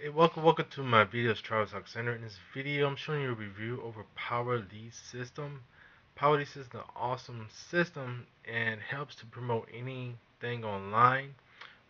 Hey, welcome to my videos Travis Talk Center. In this video, I'm showing you a review over Power Lead System. Power Lead System is an awesome system and helps to promote anything online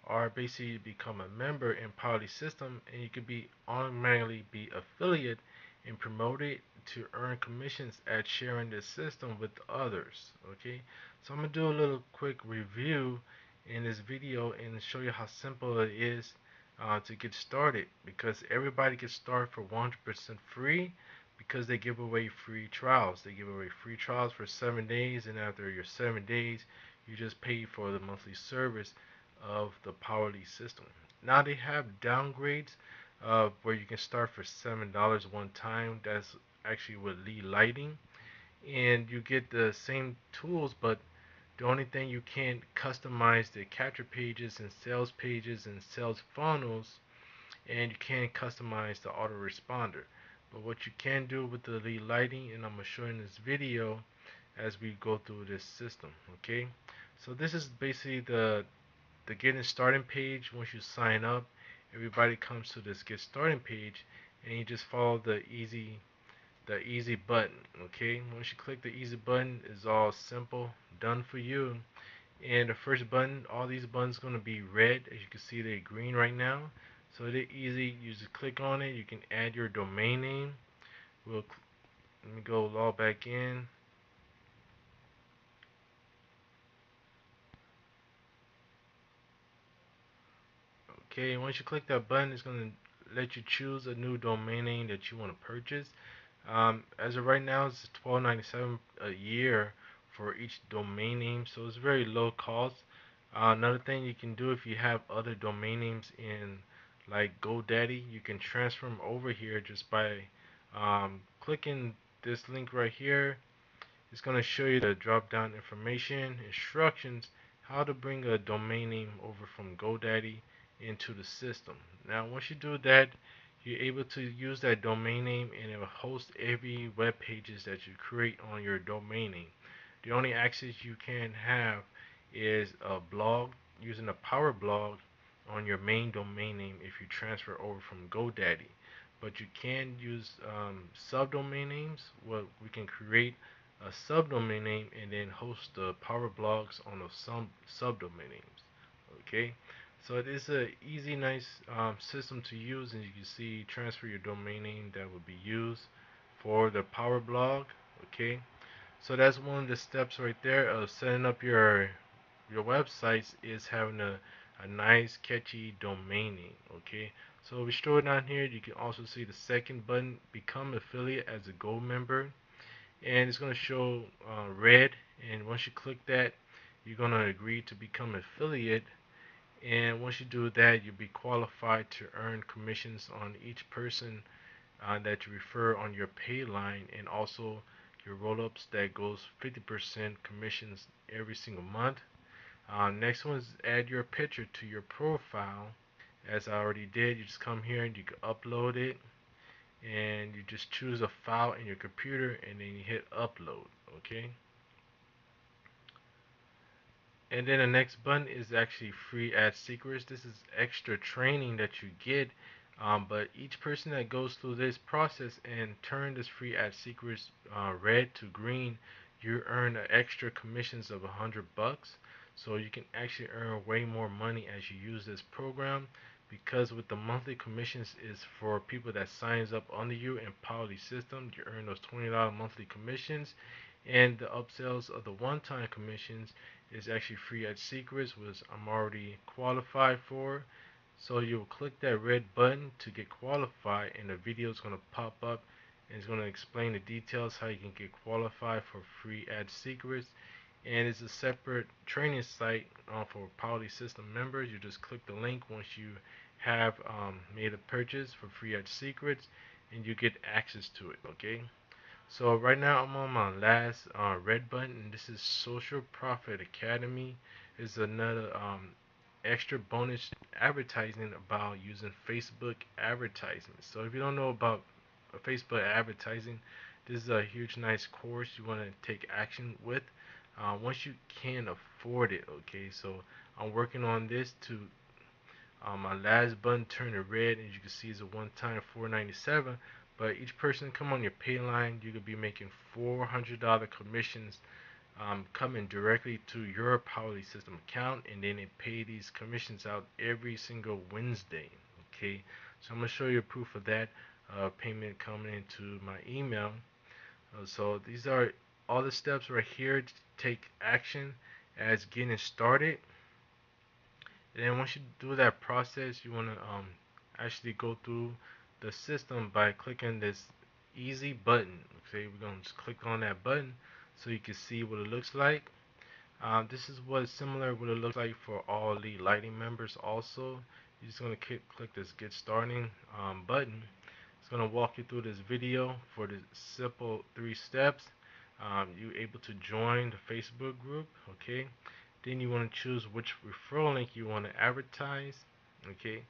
or basically become a member in Power Lead System, and you could be automatically be affiliate and promote it to earn commissions at sharing this system with others. Okay, so I'm gonna do a little quick review in this video and show you how simple it is to get started, because everybody gets started for 100% free because they give away free trials. They give away free trials for 7 days, and after your 7 days, you just pay for the monthly service of the Power Lead system. Now they have downgrades where you can start for $7 one time. That's actually with lead lighting, and you get the same tools, but the only thing you can't customize the capture pages and sales funnels, and you can't customize the autoresponder. But what you can do with the lead lighting, and I'm gonna show you in this video as we go through this system. Okay, so this is basically the getting starting page. Once you sign up, everybody comes to this get starting page, and you just follow the easy button. Okay, once you click the easy button, it's all simple, done for you. And the first button, all these buttons going to be red. As you can see, they're green right now, so they're easy. You just click on it. You can add your domain name. Let me go log back in. Okay, once you click that button, it's going to let you choose a new domain name that you want to purchase. As of right now, it's $12.97 a year for each domain name, so it's very low cost. Another thing you can do, if you have other domain names in like GoDaddy, you can transfer them over here just by clicking this link right here. It's going to show you the drop down information, instructions, how to bring a domain name over from GoDaddy into the system. Now, once you do that, you're able to use that domain name, and it will host every web pages that you create on your domain name. The only access you can have is a blog, using a power blog on your main domain name if you transfer over from GoDaddy. But you can use subdomain names. What we can create a subdomain name and then host the power blogs on those some subdomain names. Okay, so it is a easy, nice system to use, and you can see transfer your domain name that will be used for the power blog. Okay, so that's one of the steps right there of setting up your websites, is having a nice catchy domain name. Okay, so we scroll down here, you can also see the second button, become affiliate as a gold member, and it's going to show red, and once you click that, you're going to agree to become affiliate, and once you do that, you'll be qualified to earn commissions on each person that you refer on your pay line, and also your roll-ups that goes 50% commissions every single month. Next one is add your picture to your profile. As I already did, you just come here and you can upload it, and you just choose a file in your computer and then you hit upload. Okay, and then the next button is actually free ad secrets. This is extra training that you get, but each person that goes through this process and turn this free ad secrets red to green, you earn extra commissions of $100. So you can actually earn way more money as you use this program, because with the monthly commissions is for people that signs up under you in Poly System. You earn those $20 monthly commissions, and the upsells of the one-time commissions is actually free at secrets, which I'm already qualified for. So you'll click that red button to get qualified, and the video is going to pop up and it's going to explain the details how you can get qualified for free ad secrets. And it's a separate training site for Poly System members. You just click the link once you have made a purchase for free ad secrets, and you get access to it. Okay, so right now I'm on my last red button, and this is Social Profit Academy. Is another extra bonus advertising about using Facebook advertising. So if you don't know about Facebook advertising, this is a huge, nice course you want to take action with once you can afford it. Okay, so I'm working on this to My last button turned to red, and as you can see, it's a one-time $4.97. But each person come on your pay line, you could be making $400 commissions coming directly to your Poly System account, and then they pay these commissions out every single Wednesday. Okay, so I'm gonna show you proof of that payment coming into my email. So these are all the steps right here to take action as getting started. And then once you do that process, you want to actually go through the system by clicking this easy button. Okay, we're going to just click on that button so you can see what it looks like. This is what similar what it looks like for all the lighting members also. You're just going to click this get starting button. It's going to walk you through this video for the simple 3 steps. You're able to join the Facebook group. Okay, then you want to choose which referral link you want to advertise. Okay,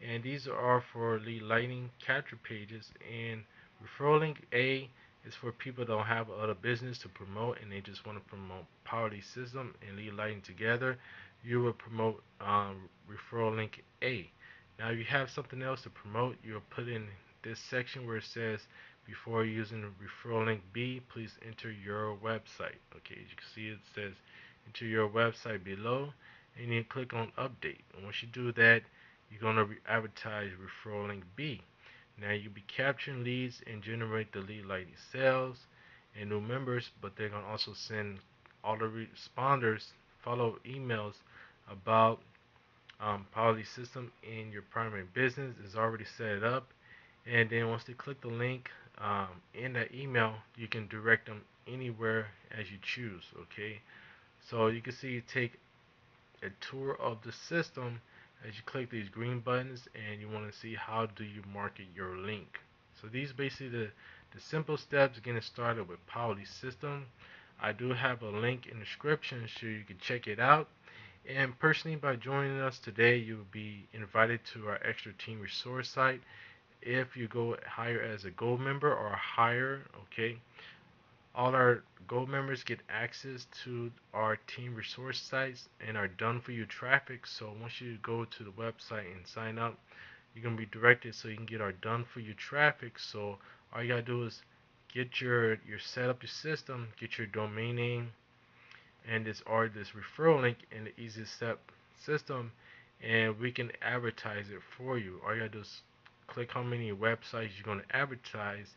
and these are for lead lighting capture pages. And referral link A is for people that don't have other business to promote and they just want to promote Power Lead System and lead lighting together. You will promote referral link A. Now, if you have something else to promote, you'll put in this section where it says before using referral link B, please enter your website. Okay, as you can see, it says enter your website below, and you click on update. And once you do that, you're going to advertise referral link B. Now you'll be capturing leads and generate the lead lighting sales and new members, but they're going to also send all the responders follow emails about Poly System in your primary business is already set up. And then once they click the link in that email, you can direct them anywhere as you choose. Okay, so you can see you take a tour of the system as you click these green buttons, and you want to see how do you market your link. So these basically the simple steps getting started with Poly System. I do have a link in the description so you can check it out. And personally, by joining us today, you will be invited to our extra team resource site. If you go higher as a gold member or higher, okay, all our gold members get access to our team resource sites and our done for you traffic. So once you go to the website and sign up, you're gonna be directed so you can get our done for you traffic. So all you gotta do is get your set up your system, get your domain name, and this referral link in the easy step system, and we can advertise it for you. All you gotta do is click how many websites you're gonna advertise,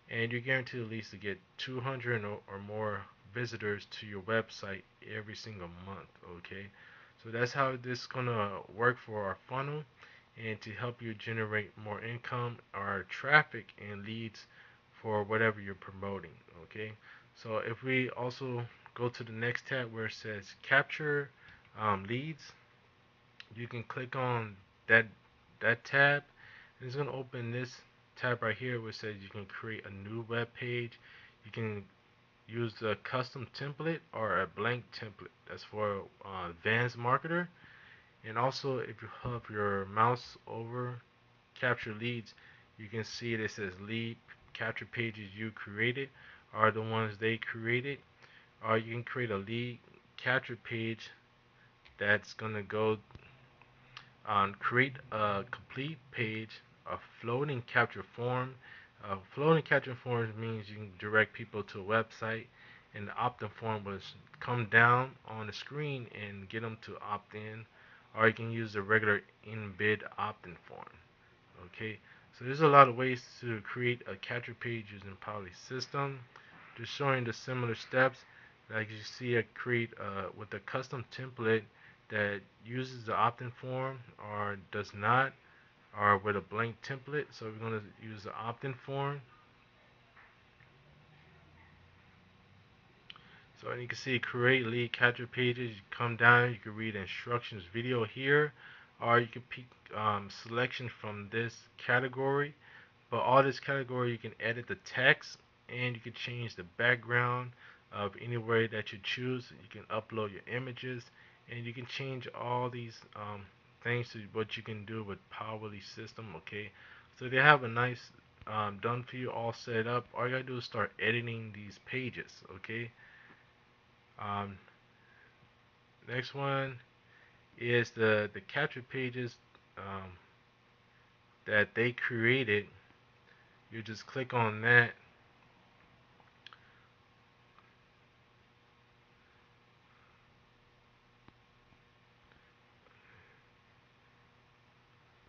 and you're guaranteed at least to get 200 or more visitors to your website every single month. Okay, so that's how this is gonna work for our funnel, and to help you generate more income or traffic and leads for whatever you're promoting. Okay, so if we also go to the next tab where it says capture leads, you can click on that tab, and it's going to open this tab right here where it says you can create a new web page. You can use the custom template or a blank template. That's for advanced marketer. And also, if you hover your mouse over capture leads, you can see it says lead capture pages you created are the ones they created. Or you can create a lead capture page that's gonna go on create a complete page, a floating capture form. Floating capture forms means you can direct people to a website, and the opt-in form will come down on the screen and get them to opt in, or you can use the regular in-bid opt-in form. Okay, so there's a lot of ways to create a capture page using Poly System. Just showing the similar steps. Like you see, I create with a custom template that uses the opt-in form or does not, or with a blank template. So we're going to use the opt-in form. So you can see create lead capture pages. You come down, you can read instructions video here, or you can pick selection from this category. But all this category, you can edit the text, and you can change the background of any way that you choose. You can upload your images, and you can change all these things to what you can do with Powerly System. Okay, so they have a nice done for you all set up. All you gotta do is start editing these pages. Okay. Next one is the capture pages. um, that they created. You just click on that.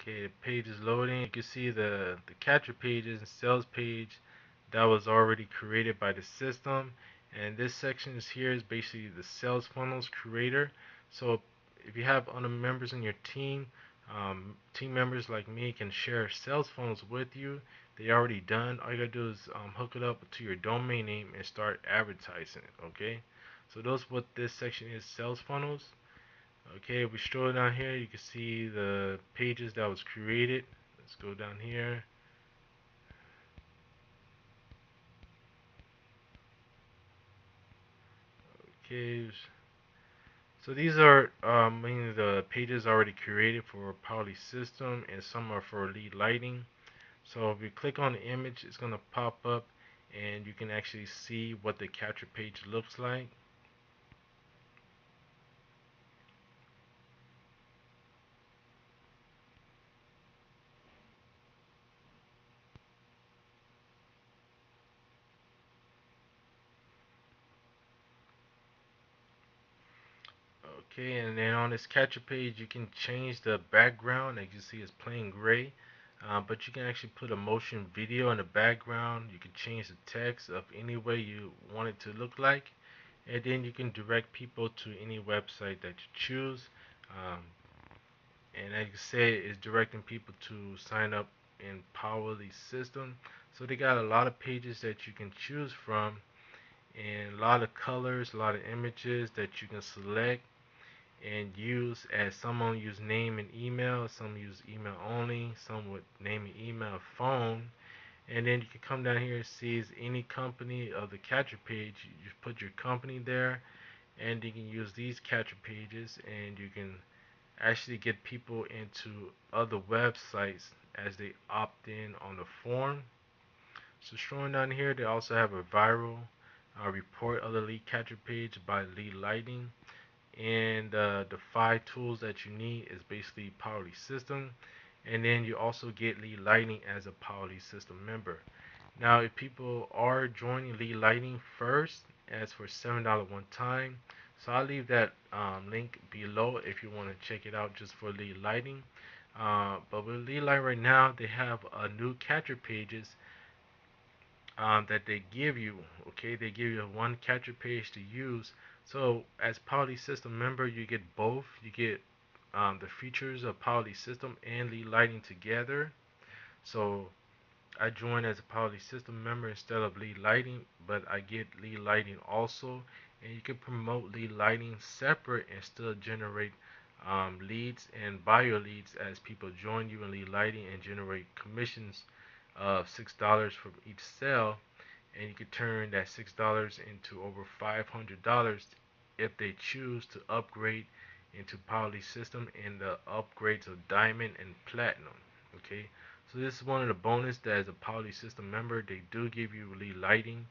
Okay, the page is loading. You can see the capture pages and sales page that was already created by the system. And this section is here is basically the sales funnels creator. So if you have other members in your team, team members like me can share sales funnels with you. They already done. All you gotta do is hook it up to your domain name and start advertising it. Okay. So those what this section is, sales funnels. Okay, if we scroll down here, you can see the pages that was created. Let's go down here. Okay, so these are mainly the pages already created for Poly System, and some are for lead lighting. So if you click on the image, it's gonna pop up, and you can actually see what the capture page looks like. Okay, and then on this capture page, you can change the background. As you see, it's plain gray. But you can actually put a motion video in the background. You can change the text of any way you want it to look like. And then you can direct people to any website that you choose. Um, and like I said, it's directing people to sign up in Powerly system. So they got a lot of pages that you can choose from, and a lot of colors, a lot of images that you can select and use. As some use name and email, some use email only, some with name and email, phone. And then you can come down here and see any company of the catcher page. You just put your company there, and you can use these catcher pages, and you can actually get people into other websites as they opt in on the form. So showing down here, they also have a viral report of the lead catcher page by lead lighting. And the 5 tools that you need is basically Powerly System, and then you also get Lead Lighting as a Powerly System member. Now, if people are joining Lead Lighting first, as for $7 one time, so I'll leave that link below if you want to check it out just for Lead Lighting. But with Lead Light right now, they have new catcher pages that they give you. Okay, they give you one catcher page to use. So as Poly System member, you get both. You get the features of Poly System and lead lighting together. So I joined as a Poly System member instead of lead lighting, but I get lead lighting also. And you can promote lead lighting separate and still generate leads and bio leads as people join you in lead lighting and generate commissions of $6 from each sale, and you could turn that $6 into over $500 if they choose to upgrade into Poly System and the upgrades of Diamond and Platinum. Okay, so this is one of the bonus that as a Poly System member they do give you lead lighting,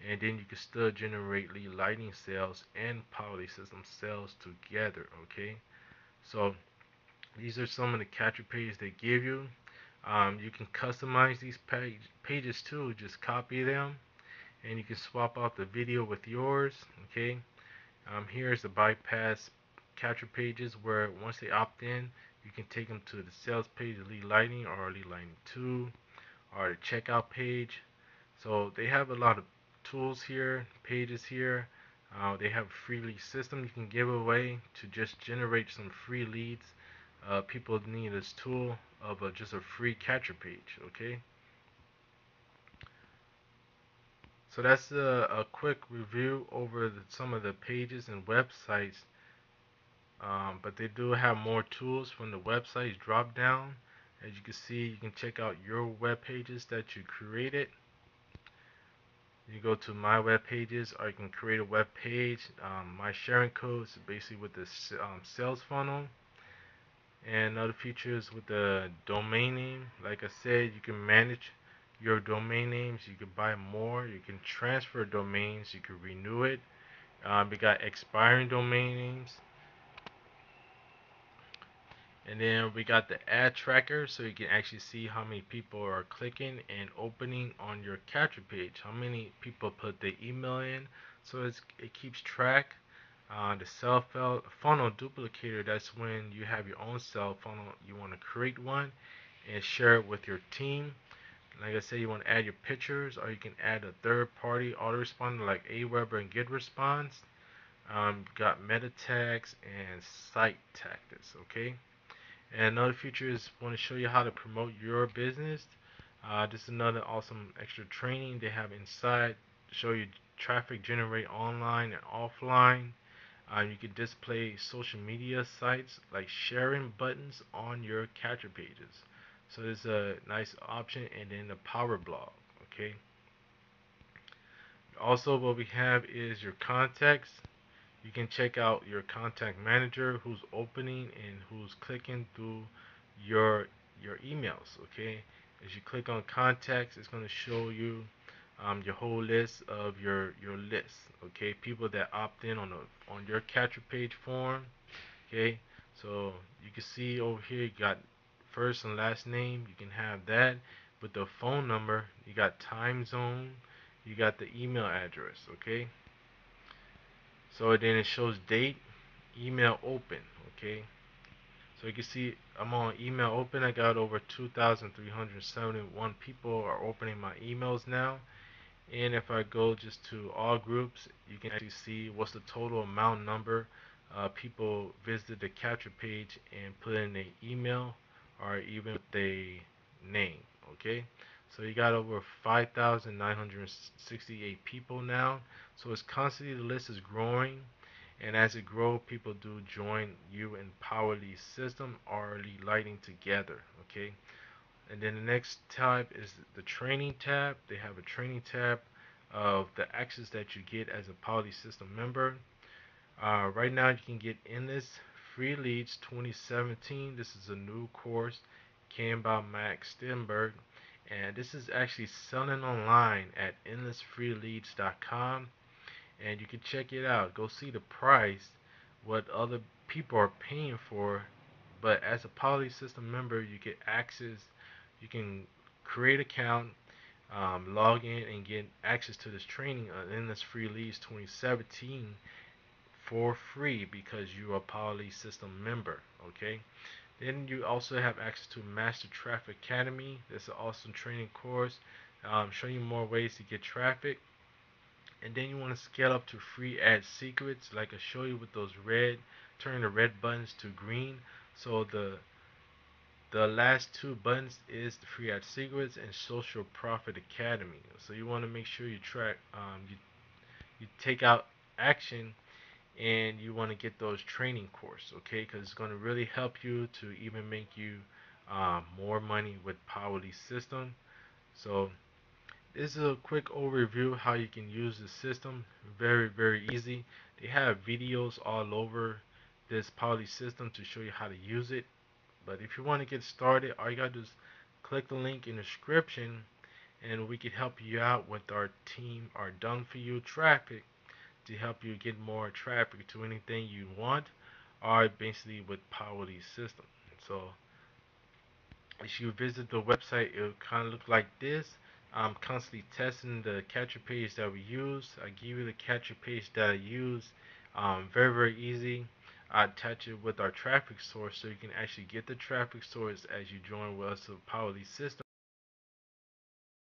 and then you can still generate lead lighting sales and Poly System sales together. Okay, so these are some of the capture pages they give you. You can customize these pages too. Just copy them, and you can swap out the video with yours. Okay. Here's the bypass capture pages where once they opt in, you can take them to the sales page, lead lighting, or lead lighting 2, or the checkout page. So they have a lot of tools here, pages here. They have a free lead system you can give away to just generate some free leads. People need this tool of just a free catcher page. Okay, so that's a quick review over some of the pages and websites. But they do have more tools from the websites drop down. As you can see, you can check out your web pages that you created. You go to my web pages, or you can create a web page. My sharing codes basically with the sales funnel, and other features with the domain name. Like I said, you can manage your domain names. You can buy more. You can transfer domains. You can renew it. We got expiring domain names. And then we got the ad tracker, so you can actually see how many people are clicking and opening on your capture page. How many people put their email in, so it keeps track. The cell funnel duplicator, that's when you have your own cell funnel. You want to create one and share it with your team. Like I said, you want to add your pictures, or you can add a third-party autoresponder like Aweber and GetResponse. Got meta tags and site tactics. Okay. And another feature is want to show you how to promote your business. This is another awesome extra training they have inside. Show you traffic generate online and offline. You can display social media sites like sharing buttons on your capture pages. So there's a nice option, and then the power blog. Okay. Also, what we have is your contacts. You can check out your contact manager, who's opening and who's clicking through your your emails. Okay, as you click on contacts, it's going to show you your whole list of your list. Okay, people that opt in on your capture page form. Okay, so you can see over here you got first and last name. You can have that with the phone number. You got time zone. You got the email address. Okay, so then it shows date, email open. Okay, so you can see I'm on email open. I got over 2,371 people are opening my emails now. And if I go just to all groups, you can actually see what's the total amount number people visited the capture page and put in their email or even their name. Okay, so you got over 5,968 people now. So it's constantly, the list is growing, and as it grows, people do join you in Powerly system or lighting together. Okay, and then the next tab is the training tab. They have a training tab of the access that you get as a Poly System member. Right now, you can get Endless Free Leads 2017. This is a new course came by Max Stenberg, and this is actually selling online at endlessfreeleads.com, and you can check it out. Go see the price, what other people are paying for. But as a Poly System member, you get access. You can create an account, log in, and get access to this training on Endless Free Leads 2017 for free because you're a Poly System member. Okay. Then you also have access to Master Traffic Academy. That's an awesome training course, showing you more ways to get traffic. And then you want to scale up to free ad secrets, like I show you with those red, turn the red buttons to green. So the last two buttons is the free ad secrets and social profit academy. So you want to make sure you track, you take out action, and you want to get those training courses, okay? Because it's going to really help you to even make you more money with Powerly system. So this is a quick overview how you can use the system. Very easy. They have videos all over this Poly system to show you how to use it. But if you want to get started, all you gotta do is click the link in the description, and we can help you out with our team, our done for you traffic, to help you get more traffic to anything you want, or basically with Powerly system. So if you visit the website, it'll kind of look like this. I'm constantly testing the capture page that we use. I give you the capture page that I use. Very easy. I attach it with our traffic source, so you can actually get the traffic source as you join with us with Powerly system.